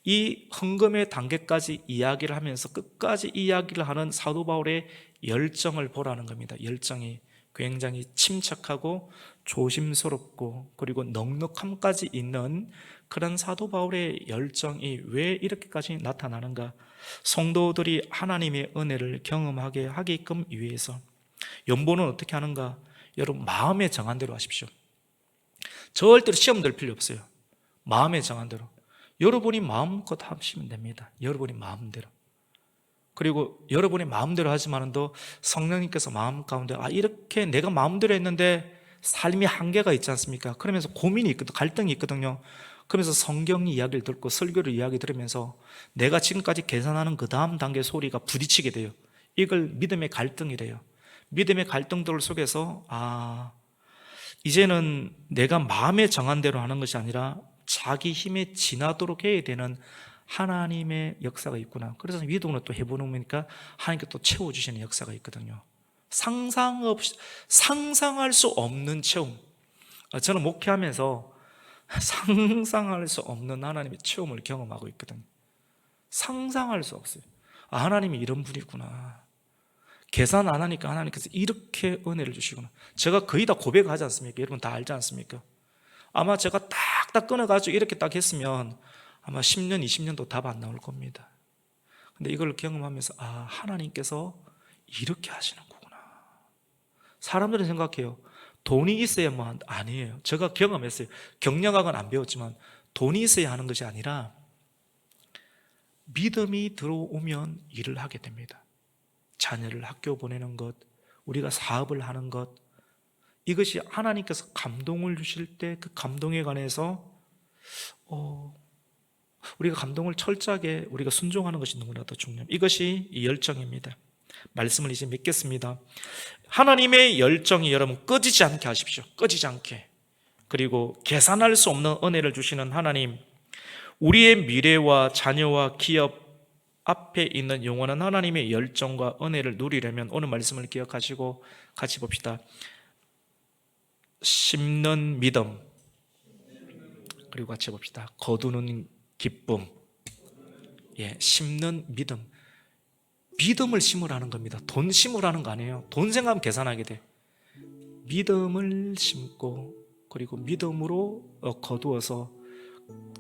이 헌금의 단계까지 이야기를 하면서 끝까지 이야기를 하는 사도 바울의 열정을 보라는 겁니다. 열정이 굉장히 침착하고 조심스럽고 그리고 넉넉함까지 있는 그런 사도 바울의 열정이 왜 이렇게까지 나타나는가? 성도들이 하나님의 은혜를 경험하게 하게끔 위해서. 연보는 어떻게 하는가? 여러분, 마음에 정한 대로 하십시오. 절대로 시험 들 필요 없어요. 마음에 정한 대로. 여러분이 마음껏 하시면 됩니다. 여러분이 마음대로. 그리고 여러분이 마음대로 하지만은 또 성령님께서 마음 가운데 이렇게 내가 마음대로 했는데 삶의 한계가 있지 않습니까? 그러면서 고민이 있거든, 갈등이 있거든요. 그러면서 성경 이야기를 듣고 설교를 이야기 들으면서 내가 지금까지 계산하는 그 다음 단계 소리가 부딪히게 돼요. 이걸 믿음의 갈등이래요. 믿음의 갈등들 속에서 이제는 내가 마음에 정한 대로 하는 것이 아니라 자기 힘에 지나도록 해야 되는 하나님의 역사가 있구나. 그래서 위도는 또 해보니까 하나님께 또 채워주시는 역사가 있거든요. 상상할 수 없는 체험. 저는 목회하면서 상상할 수 없는 하나님의 체험을 경험하고 있거든요. 상상할 수 없어요. 하나님이 이런 분이구나. 계산 안 하니까 하나님께서 이렇게 은혜를 주시구나. 제가 거의 다 고백하지 않습니까? 여러분 다 알지 않습니까? 아마 제가 딱딱 끊어가지고 이렇게 딱 했으면 아마 10년, 20년도 답 안 나올 겁니다. 근데 이걸 경험하면서 하나님께서 이렇게 하시는 거구나. 사람들은 생각해요. 돈이 있어야만. 아니에요. 제가 경험했어요. 경영학은 안 배웠지만 돈이 있어야 하는 것이 아니라 믿음이 들어오면 일을 하게 됩니다. 자녀를 학교 보내는 것, 우리가 사업을 하는 것, 이것이 하나님께서 감동을 주실 때 그 감동에 관해서 우리가 감동을 철저하게 우리가 순종하는 것이 너무나도 중요합니다. 이것이 이 열정입니다. 말씀을 이제 맺겠습니다. 하나님의 열정이 여러분 꺼지지 않게 하십시오. 꺼지지 않게. 그리고 계산할 수 없는 은혜를 주시는 하나님, 우리의 미래와 자녀와 기업 앞에 있는 영원한 하나님의 열정과 은혜를 누리려면 오늘 말씀을 기억하시고 같이 봅시다. 심는 믿음, 그리고 같이 봅시다. 거두는 기쁨. 심는 믿음. 믿음을 심으라는 겁니다. 돈 심으라는 거 아니에요. 돈 생각하면 계산하게 돼. 믿음을 심고 그리고 믿음으로 거두어서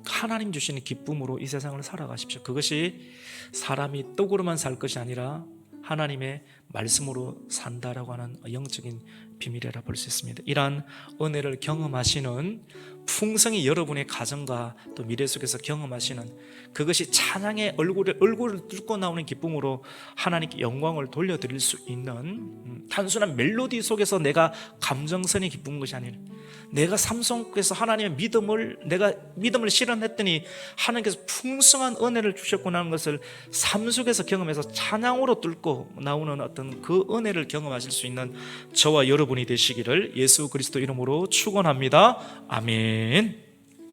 하나님 주시는 기쁨으로 이 세상을 살아가십시오. 그것이 사람이 떡으로만 살 것이 아니라 하나님의 말씀으로 산다라고 하는 영적인 비밀이라 볼 수 있습니다. 이러한 은혜를 경험하시는 풍성히 여러분의 가정과 또 미래 속에서 경험하시는 그것이 찬양의 얼굴을 뚫고 나오는 기쁨으로 하나님께 영광을 돌려드릴 수 있는 단순한 멜로디 속에서 내가 감정선이 기쁜 것이 아니라 내가 삶 속에서 하나님의 내가 믿음을 실현했더니 하나님께서 풍성한 은혜를 주셨구나 하는 것을 삶 속에서 경험해서 찬양으로 뚫고 나오는 어떤 그 은혜를 경험하실 수 있는 저와 여러분이 되시기를 예수 그리스도 이름으로 축원합니다. 아멘.